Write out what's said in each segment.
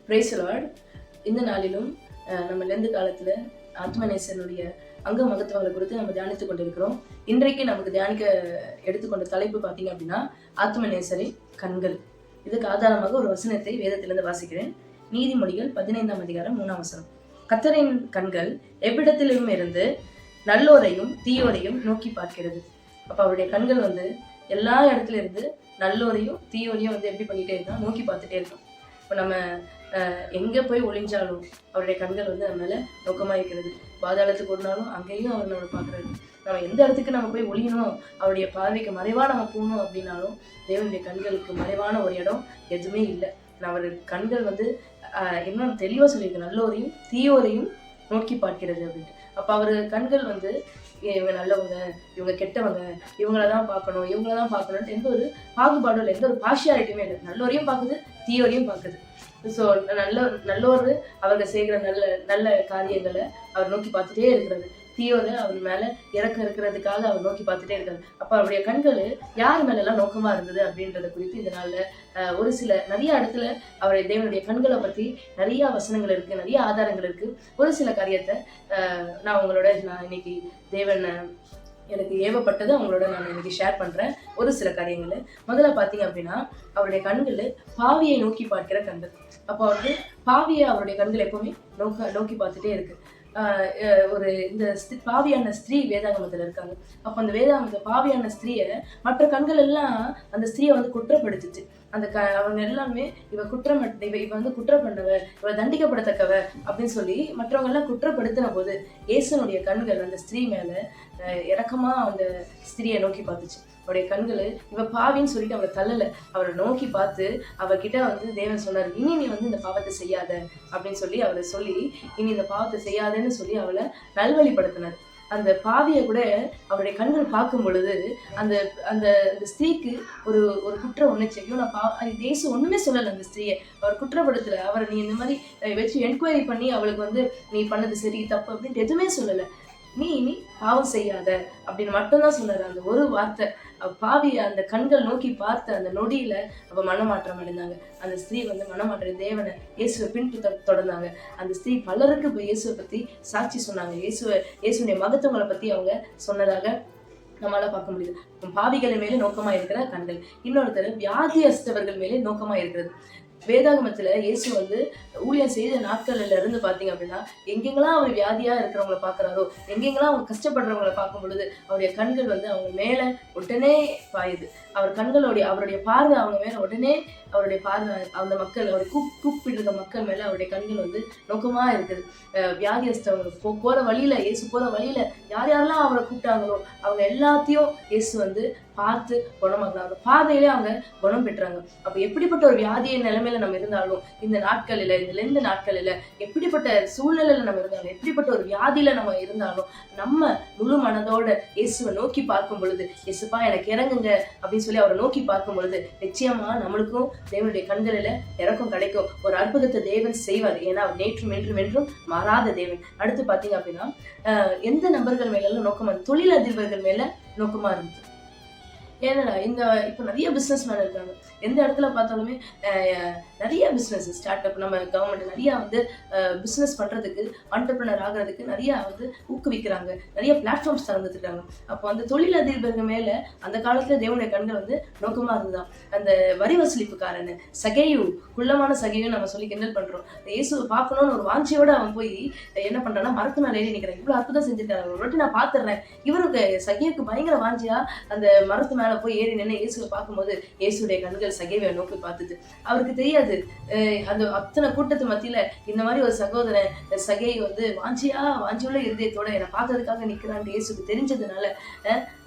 Price Lord. இந்த நாளிலும் நம்ம லெந்து காலத்துல ஆத்மநேசனுடைய அங்க மகத்துவங்களை குறித்து நம்ம தியானித்துக் கொண்டிருக்கிறோம். இன்றைக்கு நமக்கு தியானிக்க எடுத்துக்கொண்ட தலைப்பு பார்த்தீங்க அப்படின்னா ஆத்மநேசரின் கண்கள். இதுக்கு ஆதாரமாக ஒரு வசனத்தை வேதத்திலிருந்து வாசிக்கிறேன். நீதிமொழிகள் 15ஆம் அதிகாரம் 3ஆம் வசனம். கர்த்தரின் கண்கள் எவ்விடத்திலும் இருந்து நல்லோரையும் தீயோரையும் நோக்கி பார்க்கிறது. அப்ப அவருடைய கண்கள் எல்லா இடத்துல இருந்து நல்லோரையும் தீயோரையும் எப்படி பண்ணிட்டே இருக்கா, நோக்கி பார்த்துட்டே இருக்கோம். இப்போ நம்ம எங்கே போய் ஒளிஞ்சாலும் அவருடைய கண்கள் நம்ம மேலே நோக்கமாக இருக்கிறது. பாதாளத்துக்கு ஒரு நாளும் அங்கேயும் அவர் நம்ம பார்க்குறாரு. நம்ம எந்த இடத்துக்கு நம்ம போய் ஒளியணும், அவருடைய பார்வைக்கு மறைவாக நம்ம போகணும் அப்படின்னாலும் தேவனுடைய கண்களுக்கு மறைவான ஒரு இடம் எதுவுமே இல்லை. அவர் கண்கள் இன்னும் தெளிவாக சொல்லியிருக்கு, நல்லோரையும் தீயோரையும் நோக்கி பார்க்கிறது அப்படின்ட்டு. அப்போ அவர் கண்கள் இவங்க நல்லவங்க, இவங்க கெட்டவங்க, இவங்களதான் பார்க்கணும், இவங்களதான் பார்க்கணும்ட்டு எந்த ஒரு பாகுபாடும் இல்லை, எந்த ஒரு பார்ஷியாலிட்டியுமே இல்லை. நல்லோரையும் பார்க்குது, தீயோரையும் பார்க்குது. ஸோ நல்லோர் அவர்கள் செய்கிற நல்ல நல்ல காரியங்களை அவர் நோக்கி பார்த்துட்டே இருக்கிறாரு. தீயோரை அவர் மேல இறக்க இருக்கிறதுக்காக அவர் நோக்கி பார்த்துட்டே இருக்காரு. அப்ப அவருடைய கண்கள் யார் மேல எல்லாம் நோக்கமா இருந்தது அப்படின்றத குறித்து இந்த நாள்ல ஒரு சில நிறைய இடத்துல அவருடைய தேவனுடைய கண்களை பத்தி நிறைய வசனங்கள் இருக்கு, நிறைய ஆதாரங்கள் இருக்கு. ஒரு சில காரியத்தை நான் இன்னைக்கு தேவன் எனக்கு ஏவப்பட்டது அவங்களோட நான் இன்னைக்கு ஷேர் பண்றேன். ஒரு சில காரியங்கள் முதல்ல பாத்தீங்க அப்படின்னா அவருடைய கண்கள் பாவியை நோக்கி பார்க்கிற கண்கள். அப்போ பாவியை அவருடைய கண்கள் எப்பவுமே நோக்கி பார்த்துட்டே இருக்கு. இந்த பாவியான ஸ்திரீ வேதாகமத்துல இருக்காங்க. அப்ப அந்த வேதாகமத்துல பாவியான ஸ்திரீய மற்ற கண்கள் எல்லாம் அந்த ஸ்திரீயை குற்றப்படுத்துச்சு. அவங்க எல்லாமே இவ குற்றம் பண்ணவ, இவ தண்டிக்கப்படத்தக்கவ அப்படின்னு சொல்லி மற்றவங்க எல்லாம் குற்றப்படுத்தின போது இயேசுனுடைய கண்கள் அந்த ஸ்திரீ மேல இரக்கமா அந்த ஸ்திரீயை நோக்கி பார்த்துச்சு. அவருடைய கண்கள் இவ பாவின்னு சொல்லிட்டு அவளை தள்ளல, அவரை நோக்கி பார்த்து அவகிட்ட தேவன் சொன்னார், இனி நீ இந்த பாவத்தை செய்யாத அப்படின்னு சொல்லி அவளை சொல்லி இனி இந்த பாவத்தை செய்யாதன்னு சொல்லி அவளை நல்வழிப்படுத்தினார். அந்த பாவியை கூட அவருடைய கண்கள் பார்க்கும் பொழுது அந்த அந்த ஸ்திரீக்கு ஒரு ஒரு குற்ற உணர்ச்சியும் இயேசு ஒண்ணுமே சொல்லலை. அந்த ஸ்திரீயை அவர் குற்றப்படுத்தல, அவரை நீ இந்த மாதிரி வச்சு என்கொயரி பண்ணி அவளுக்கு நீ பண்ணது சரி தப்பு அப்படின்ட்டு எதுவுமே சொல்லலை. நீ பாவம் செய்யாத அப்படின்னு மட்டும்தான் சொன்னாரு. அந்த ஒரு வார்த்தை பாவிய அந்த கண்கள் நோக்கி பார்த்த அந்த நொடியில அவ மனமாற்றம் அடைந்தாங்க. அந்த ஸ்திரீ மனமாற்ற தேவனை இயேசுவை தொடர்ந்தாங்க. அந்த ஸ்திரீ பலருக்கு இப்போ இயேசுவை பத்தி சாட்சி சொன்னாங்க. இயேசுடைய மகத்துவங்களை பத்தி அவங்க சொன்னதாக நம்மளால பார்க்க முடியுது. பாவிகளை மேலே நோக்கமா இருக்கிற கண்கள். இன்னொருத்தர் வியாதியஸ்தவர்கள் மேலே நோக்கமா இருக்கிறது. வேதாகமத்துல இயேசு ஊழியம் செய்த நாட்கள்ல இருந்து பாத்தீங்க அப்படின்னா எங்கெங்கெல்லாம் அவர் வியாதியா இருக்கிறவங்களை பாக்குறாரோ, எங்கெங்கெல்லாம் அவங்க கஷ்டப்படுறவங்களை பார்க்கும் பொழுது அவருடைய கண்கள் அவங்க மேல உடனே பாயுது. அவருடைய பார்வை அவங்க மேல உடனே அவருடைய பார்வை அந்த மக்கள் அவரை கூப்பிடுற மக்கள் மேல அவருடைய கண்கள் நோக்கமா இருக்குது. வியாதியஸ்தவங்க போற வழியில இயேசு போற வழியில யாரெல்லாம் அவரை கூப்பிட்டாங்களோ அவங்க எல்லாத்தையும் இயேசு பார்த்து குணமாக்குறாங்க. பார்வையிலே அவங்க குணம் பெற்றாங்க. அப்ப எப்படிப்பட்ட ஒரு வியாதிய நிலைமையில நம்ம இருந்தாலும் இந்த நாட்களில இந்த நாட்களில எப்படிப்பட்ட சூழ்நிலையில நம்ம இருந்தாலும் எப்படிப்பட்ட ஒரு வியாதியில நம்ம இருந்தாலும் நம்ம முழு மனதோட இயேசுவை நோக்கி பார்க்கும் பொழுது, இயேசுப்பா எனக்கு இறங்குங்க அப்படின்னு சொல்லி அவரை நோக்கி பார்க்கும் பொழுது நிச்சயமா நம்மளுக்கும் தேவனுடைய கண்களில இறக்கம் கிடைக்கும். ஒரு அற்புதத்தை தேவன் செய்வார். ஏன்னா அவர் நேற்றும் என்றும் என்றும் மாறாத தேவன். அடுத்து பாத்தீங்க அப்படின்னா எந்த நபர்கள் மேல எல்லாம் நோக்கமா தொழிலதிபர்கள் மேல நோக்கமா இருந்தது. ஏன்னா இப்போ நிறைய பிஸ்னஸ் மேன் இருக்காங்க. எந்த இடத்துல பார்த்தாலுமே நிறைய பிஸ்னஸ் ஸ்டார்ட் அப், நம்ம கவர்மெண்ட் நிறைய பிஸ்னஸ் பண்றதுக்கு ஆண்டர்பிரினர் ஆகிறதுக்கு நிறைய ஊக்குவிக்கிறாங்க. நிறைய பிளாட்ஃபார்ம்ஸ் திறந்துருக்காங்க. அப்போ தொழிலதிபர்கள் மேல அந்த காலத்துல தேவனுடைய கண்கள் நோக்கமா இருந்துதான். அந்த வரி வசூலிப்புக்காரன் சகையு, குள்ளமான சகையும் நம்ம சொல்லி கிண்டல் பண்றோம். இயேசுவை பார்க்கணும்னு ஒரு வாஞ்சியோட அவன் போய் என்ன பண்றான்னா மரத்து மேல ஏறி நிற்கிறான். இவ்வளவு அற்புதம் செஞ்சிருக்காரு, ஒரு வாட்டி நான் பாத்துறேன். இவருக்கு சகையுக்கு பயங்கர வாஞ்சியா அந்த மரத்து மேல போய் ஏறி நின்று இயேசுவை பார்க்கும்போது இயேசுடைய கண்கள் சகைவை நோக்கி பார்த்தது. அவருக்கு தெரியாது அந்த அத்தனை கூட்டத்து மத்தியில இந்த மாதிரி ஒரு சகோதரன் சகை வாஞ்சியுள்ள இருதயத்தோட என்னை பார்த்ததுக்காக நிக்கிறான்னு இயேசுக்கு தெரிஞ்சதுனால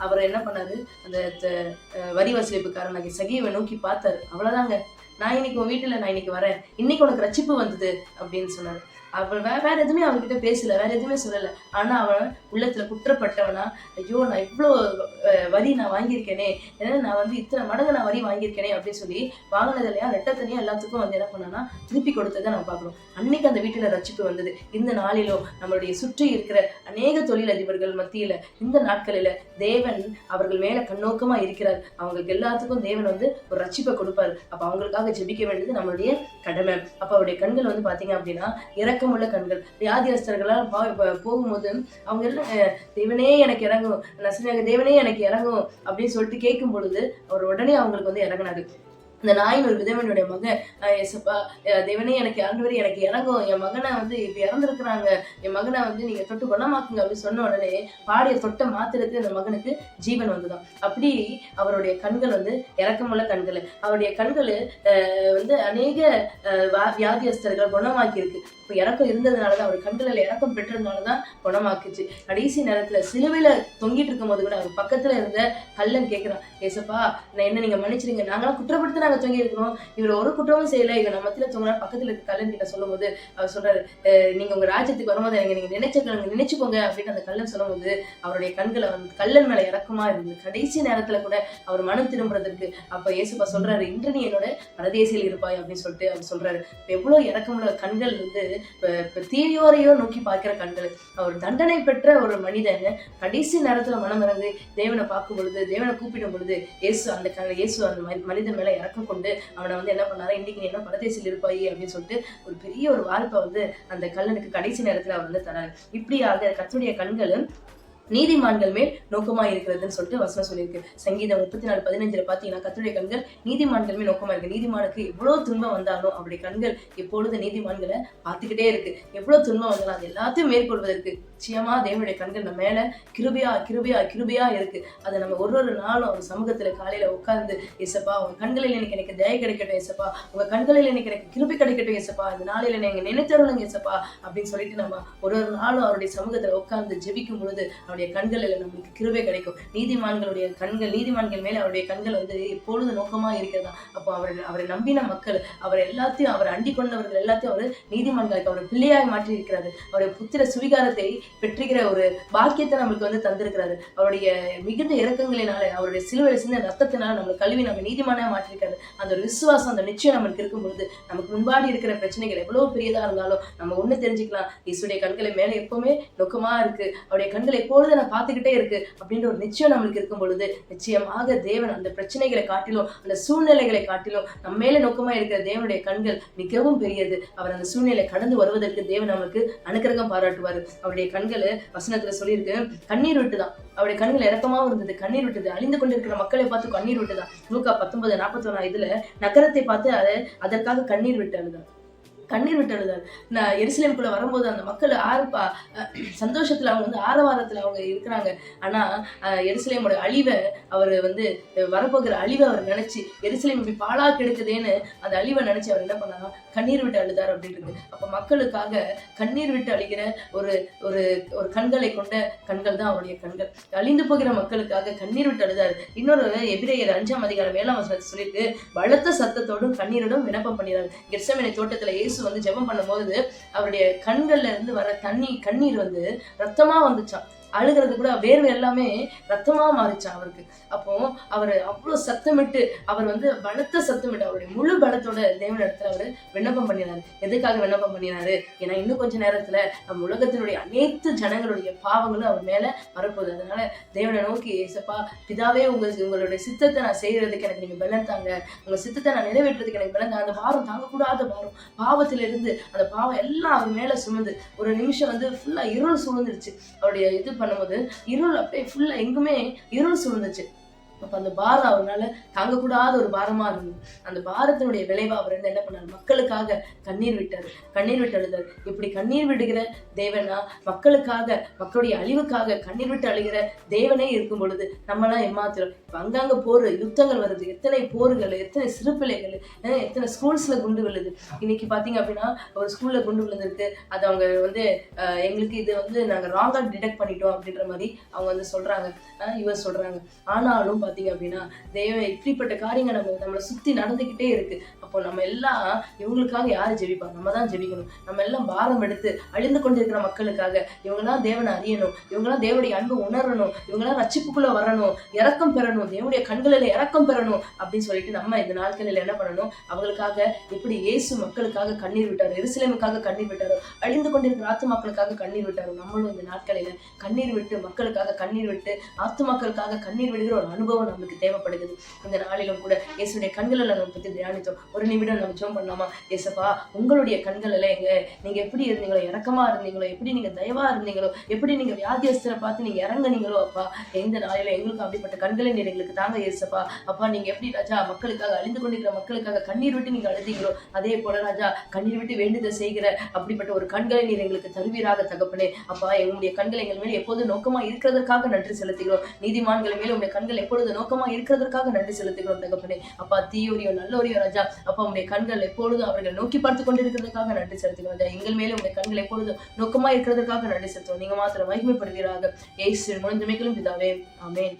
அவர் என்ன பண்ணாரு, அந்த வரி வசூலிப்புக்காரன் சகைவை நோக்கி பார்த்தாரு. அவ்வளவுதாங்க, நான் இன்னைக்கு உன் வீட்டுல நான் இன்னைக்கு வரேன், இன்னைக்கு உனக்கு ரட்சிப்பு வந்தது அப்படின்னு சொன்னாரு. அவன் வேற எதுவுமே அவன்கிட்ட பேசல, வேற எதுவுமே சொல்லல. ஆனா அவன் உள்ளத்துல குற்றப்பட்டவனா, ஐயோ நான் இவ்வளோ வரி நான் வாங்கியிருக்கேனே, ஏன்னா நான் வந்து இத்தனை மடங்கு நான் வரி வாங்கியிருக்கேனே அப்படின்னு சொல்லி வாங்கினது இல்லையா ரெட்டத்தனையா எல்லாத்துக்கும் வந்து என்ன பண்ணானா திருப்பி கொடுத்ததை நம்ம பார்க்குறோம். அன்னைக்கு அந்த வீட்டுல ரட்சிப்பு வந்தது. இந்த நாளிலோ நம்மளுடைய சுற்றி இருக்கிற அநேக தொழிலதிபர்கள் மத்தியில இந்த நாட்களில தேவன் அவர்கள் மேல கண்ணோக்கமா இருக்கிறார். அவங்களுக்கு எல்லாத்துக்கும் தேவன் வந்து ஒரு ரட்சிப்பை கொடுப்பாரு. அப்ப அவங்களுக்காக ஜெபிக்க வேண்டியது நம்மளுடைய கடமை. அப்ப அவருடைய கண்கள் வந்து பாத்தீங்க அப்படின்னா இரக்கமுள்ள கண்கள். வியாதியஸ்தர்களால் போகும்போது அவங்க எல்லாம் தேவனே எனக்கு இறங்கும், நசனாக தேவனே எனக்கு இறங்கும் அப்படின்னு சொல்லிட்டு கேட்கும் பொழுது அவர் உடனே அவங்களுக்கு வந்து இறங்கினாரு. இந்த நாயின் ஒரு விதவனுடைய மகன், எசப்பா தேவனே எனக்கு ஆண்டவரே எனக்கு இறங்கும், என் மகனை வந்து இப்ப இறந்துருக்குறாங்க, என் மகனை வந்து நீங்க தொட்டு குணமாக்குங்க அப்படின்னு சொன்ன உடனே பாடிய தொட்ட மாத்திரத்து அந்த மகனுக்கு ஜீவன் வந்துதான். அப்படி அவருடைய கண்கள் வந்து இறக்கமுள்ள கண்கள். அவருடைய கண்கள் வந்து அநேக வியாதியஸ்தர்கள் குணமாக்கி இருக்கு. இப்போ இறக்கம் இருந்ததுனாலதான் அவர் கண்களில் இறக்கம் பெற்றதுனாலதான் குணமாக்குச்சு. கடைசி நேரத்துல சிலுவையில தொங்கிட்டு இருக்கும் போது கூட அவர் பக்கத்துல இருந்த கள்ளன் கேட்கிறான், ஏசப்பா நான் என்ன நீங்க மன்னிச்சிருங்க, நாங்களாம் குற்றப்படுத்த நாங்க தொங்கி இருக்கிறோம், இவர் ஒரு குற்றமும் செய்யல, இவர் நம்ம மத்தியில தொங்கினா பக்கத்துல இருக்க கள்ளன் கிட்ட சொல்லும் போது அவர் சொல்றாரு, நீங்க உங்க ராஜ்யத்துக்கு வரும்போது நீங்க நினைச்சுக்கோங்க அப்படின்னு அந்த கள்ளன் சொல்லும் போது அவருடைய கண்களை வந்து கள்ளன் மேல இறக்கமா இருந்தது. கடைசி நேரத்துல கூட அவர் மனம் திரும்புறதுக்கு அப்ப ஏசப்பா சொல்றாரு, இன்று நீ என்னோட பரதேசியில் இருப்பாய் அப்படின்னு சொல்லிட்டு அவர் சொல்றாரு. எவ்வளவு இறக்கமுள்ள கண்கள் வந்து தீயோரையோ நோக்கி பார்க்கிற கண்கள். அவர் தண்டனை பெற்ற ஒரு மனிதன் கடைசி நேரத்துல மனம் இறங்கி தேவனை பார்க்கும் பொழுது, தேவனை கூப்பிடும் பொழுது இயேசு அந்த மனிதன் மேல இறக்கம் கொண்டு அவனை வந்து என்ன பண்ணாரு, இன்னைக்கு நீ என்ன பரதேசில் இருப்பாய் அப்படின்னு சொல்லிட்டு ஒரு பெரிய ஒரு வாய்ப்பை வந்து அந்த கல்லனுக்கு கடைசி நேரத்துல அவர் வந்து தராரு. இப்படியாக கர்த்தருடைய கண்கள் நீதிமான்கள் மேல் நோக்கமா இருக்கிறதுன்னு சொல்லிட்டு வசனம் சொல்லியிருக்கு. சங்கீதம் 34:15 பாத்தீங்கன்னா கர்த்தருடைய கண்கள் நீதிமான்கள் மேல் நோக்கமா இருக்கு. நீதிமானுக்கு எவ்வளவு துன்பம் வந்தாலும் அவருடைய கண்கள் எப்பொழுது நீதிமான்களை பார்த்துக்கிட்டே இருக்கு. எவ்வளவு துன்பம் வந்தாலும் அது எல்லாத்தையும் மேற்கொள்வதற்கு நிச்சயமா தேவனுடைய கண்கள் நம்ம மேல கிருபையா கிருபையா கிருபையா இருக்கு. அதை நம்ம ஒரு நாளும் அவர் சமூகத்துல காலையில உட்கார்ந்து, ஏசப்பா உங்க கண்களில் எனக்கு தயை கிடைக்கட்டும் ஏசப்பா, உங்க கண்களில் எனக்கு கிருபை கிடைக்கட்டும் ஏசப்பா, இந்த நாளையில நீங்க நினைத்தருளுங்க ஏசப்பா அப்படின்னு சொல்லிட்டு நம்ம ஒரு நாளும் அவருடைய சமூகத்துல உட்கார்ந்து ஜெபிக்கும் பொழுது அவருடைய கண்களில் நம்மளுக்கு கிருபை கிடைக்கும். நீதிமான்களுடைய கண்கள், நீதிமான்கள் மேல அவருடைய கண்கள் வந்து எப்பொழுது நோக்கமா இருக்கிறதா. அப்போ அவரை நம்பின மக்கள், அவர் எல்லாத்தையும் அவர் அண்டி கொண்டவர்கள் எல்லாத்தையும் அவர் நீதிமான்களுக்கு அவர் பிள்ளையாய் மாற்றி இருக்கிறாரு. அவருடைய புத்திர சுவிகாரத்தை பெற்றுகிற ஒரு பாக்கியத்தை நம்மளுக்கு வந்து தந்திருக்கிறாரு. அவருடைய மிகுந்த இறக்கங்களினால, அவருடைய சிலுவையில் சின்ன ரத்தத்தினால நம்மளுக்கு கல்வி நம்ம நீதிமானா மாற்றிருக்காரு. அந்த ஒரு விசுவாசம், அந்த நிச்சயம் நமக்கு இருக்கும் பொழுது நமக்கு முன்பாடி இருக்கிற பிரச்சனைகள் எவ்வளவு பெரியதா இருந்தாலும் நம்ம ஒண்ணு தெரிஞ்சுக்கலாம், இயேசுடைய கண்களை மேல எப்பவுமே நோக்கமா இருக்கு, அவருடைய கண்கள் எப்பொழுது நான் பார்த்துக்கிட்டே இருக்கு அப்படின்ற ஒரு நிச்சயம் நம்மளுக்கு இருக்கும் பொழுது நிச்சயமாக தேவன் அந்த பிரச்சனைகளை காட்டிலும் அந்த சூழ்நிலைகளை காட்டிலும் நம்ம மேல நோக்கமா இருக்கிற தேவனுடைய கண்கள் மிகவும் பெரியது. அவர் அந்த சூழ்நிலை கடந்து வருவதற்கு தேவன் நமக்கு அனுக்கிரகம் பாராட்டுவார். அவருடைய கண்கள் வசனத்துல சொல்லியிருக்கு, கண்ணீர் விட்டுதான். அவருடைய கண்கள் இறக்கமாவும் இருந்தது, கண்ணீர் விட்டது. அழிந்து கொண்டிருக்கிற மக்களை பார்த்து கண்ணீர் விட்டுதான். லூக்கா 19:41 நகரத்தை பார்த்து அதற்காக கண்ணீர் விட்டு அழுதார். நான் எருசலேமுக்குள்ள வரும்போது அந்த மக்கள் சந்தோஷத்துல அவங்க வந்து ஆரவாரத்துல அவங்க இருக்கிறாங்க. ஆனா எருசலேமோட அழிவை அவர் வந்து வரப்போகிற அழிவை அவர் நினைச்சு, எருசலேம் இப்படி பாழா கெடுக்குதேன்னு அந்த அழிவை நினைச்சு அவர் என்ன பண்ணாங்க, கண்ணீர் விட்டு அழுதார் அப்படின்றது. அப்ப மக்களுக்காக கண்ணீர் விட்டு அழிகிற ஒரு ஒரு ஒரு கண்களை கொண்ட கண்கள் தான் அவருடைய கண்கள். அழிந்து போகிற மக்களுக்காக கண்ணீர் விட்டு அழுதார். இன்னொரு எபிரேயர் 5:7 சொல்லிட்டு பலத்த சத்தத்தோடும் கண்ணீரோடும் விண்ணப்பம் பண்ணினார். கெத்செமனே தோட்டத்துல இயேசு வந்து ஜெபம் பண்ணும்போது அவருடைய கண்கள்ல இருந்து வர கண்ணீர் வந்து ரத்தமா வந்துச்சான். அழுகிறது கூட வேர்வை எல்லாமே ரத்தமா மாறிச்சான் அவருக்கு. அப்போ அவர் அவ்வளவு சத்தமிட்டு, அவர் வந்து பலத்த சத்தமிட்டு அவருடைய முழு பலத்தோட தேவன் இடத்துல அவர் விண்ணப்பம் பண்ணினாரு. எதுக்காக விண்ணப்பம் பண்ணினாரு? ஏன்னா இன்னும் கொஞ்ச நேரத்துல நம்ம உலகத்தினுடைய அனைத்து ஜனங்களுடைய பாவங்களும் அவர் மேல வரப்போகுது. அதனால தேவனை நோக்கி, ஏசப்பா பிதாவே உங்களுடைய சித்தத்தை நான் செய்யறதுக்கு எனக்கு நீங்க பலன் தாங்க, உங்க சித்தத்தை நான் நிறைவேற்றுறதுக்கு எனக்கு பலன் தாங்க. அந்த பாரம் தாங்கக்கூடாத பாரம், பாவத்தில இருந்து அந்த பாவம் எல்லாம் அவர் மேல சுமந்து ஒரு நிமிஷம் வந்து ஃபுல்லா இருள் சூழ்ந்துருச்சு. அவருடைய இது பண்ணும்போது இருள் அப்படியே ஃபுல்லா எங்குமே இருள் சூழ்ந்துச்சு. அப்ப அந்த பாரம் அவரால் தாங்கக்கூடாத ஒரு பாரமா இருந்தது. அந்த பாரத்தினுடைய விளைவா அவர் வந்து என்ன பண்ணார், மக்களுக்காக கண்ணீர் விட்டு அழுதார். இப்படி கண்ணீர் விடுகிற தேவனா, மக்களுக்காக, மக்களுடைய அழிவுக்காக கண்ணீர் விட்டு அழுகிற தேவனே இருக்கும் பொழுது நம்மளாம் ஏமாத்திரம். அங்கங்க போர் யுத்தங்கள் வருது, எத்தனை போர்கள், எத்தனை சிறு பிள்ளைகள், எத்தனை ஸ்கூல்ஸ்ல குண்டு விழுது. இன்னைக்கு பாத்தீங்க அப்படின்னா ஒரு ஸ்கூல்ல குண்டு விழுந்திருக்கு. அது அவங்க வந்து எங்களுக்கு இது வந்து நாங்க ராங்கா டிடெக்ட் பண்ணிட்டோம் அப்படின்ற மாதிரி அவங்க வந்து சொல்றாங்க, இவர் சொல்றாங்க. ஆனாலும் பாத்தீங்க அப்படின்னா தெய்வம் இப்படிப்பட்ட காரியங்கள் நம்மளை சுத்தி நடந்துகிட்டே இருக்கு. அப்போ நம்ம எல்லாம் இவங்களுக்காக யாரு ஜெபிப்பா? நம்ம தான் ஜெபிக்கணும். நம்ம எல்லாம் பாரம் எடுத்து அழிந்து கொண்டிருக்கிற மக்களுக்காக, இவங்கெல்லாம் தேவனை அறியணும், இவங்கெல்லாம் தேவனுடைய அன்பு உணரணும், இவங்கெல்லாம் ரட்சிப்புக்குள்ள வரணும், இரக்கம் பெறணும், தேவனுடைய கண்களில் இரக்கம் பெறணும் அப்படின்னு சொல்லிட்டு நம்ம இந்த நாட்களில் என்ன பண்ணணும்? அவங்களுக்காக எப்படி இயேசு மக்களுக்காக கண்ணீர் விட்டாரு, எருசலேமுக்காக கண்ணீர் விட்டாரோ, அழிந்து கொண்டிருக்கிற ஆத்துமாக்களுக்காக கண்ணீர் விட்டாரோ, நம்மளும் இந்த நாட்களில கண்ணீர் விட்டு மக்களுக்காக கண்ணீர் விட்டு ஆத்துமாக்களுக்காக கண்ணீர் விடுகிற ஒரு அனுபவம் நமக்கு தேவைப்படுகிறது. இந்த நாளிலும் கூட இயேசுடைய கண்களில் நம்ம பத்தி தியானித்தோம். ஒரு நிமிடம் நம்ம ஜெபம் பண்ணலாமா? இயேசப்பா, உங்களுடைய கண்களில் நீங்க எப்படி இருந்தீங்களோ, இரக்கமா இருந்தீங்களோ, எப்படி நீங்க தயவா இருந்தீங்களோ, எப்படி நீங்க வியாதியஸ்தரை பார்த்து நீங்க இறங்குனீங்களோ அப்பா, எந்த நாளில எங்களுக்கு அப்படிப்பட்ட கண்களை நீர் எங்களுக்கு தாங்க இயேசப்பா. அப்பா, நீங்க எப்படி ராஜா மக்களுக்காக அழிந்து கொண்டிருக்கிற மக்களுக்காக கண்ணீர் விட்டு நீங்க அழுதீங்களோ, அதே போல ராஜா கண்ணீர் விட்டு வேண்டுதல் செய்கிற அப்படிப்பட்ட ஒரு கண்களை நீர் எங்களுக்கு தருவீராக தகப்பனே. அப்பா, எங்களுடைய கண்கள் எங்கள் மேல் எப்போது நோக்கமா இருக்கிறதற்காக நன்றி செலுத்துகிறோம். நீதிமான்கள் மேல உங்களுடைய கண்கள் எப்பொழுது நோக்கமா இருக்கிறதற்காக நன்றி செலுத்துகிறோம் தகப்பனே. அப்பா, தீயோரியோ நல்லோரியோ ராஜா, அப்பா உங்களுடைய கண்கள் எப்பொழுதும் அவர்கள் நோக்கி பார்த்து கொண்டிருக்கிறதுக்காக நன்றி செலுத்துகிறோம் ராஜா. எங்கள் மேல உங்களுடைய கண்கள் எப்பொழுதும் நோக்கமா இருக்கிறதுக்காக நன்றி செலுத்துவோம். நீங்க மாத்திரம் மகிமைப்படுவீராக. இயேசுவின் மூலம் ஜெபிக்கிறோம் பிதாவே, ஆமென்.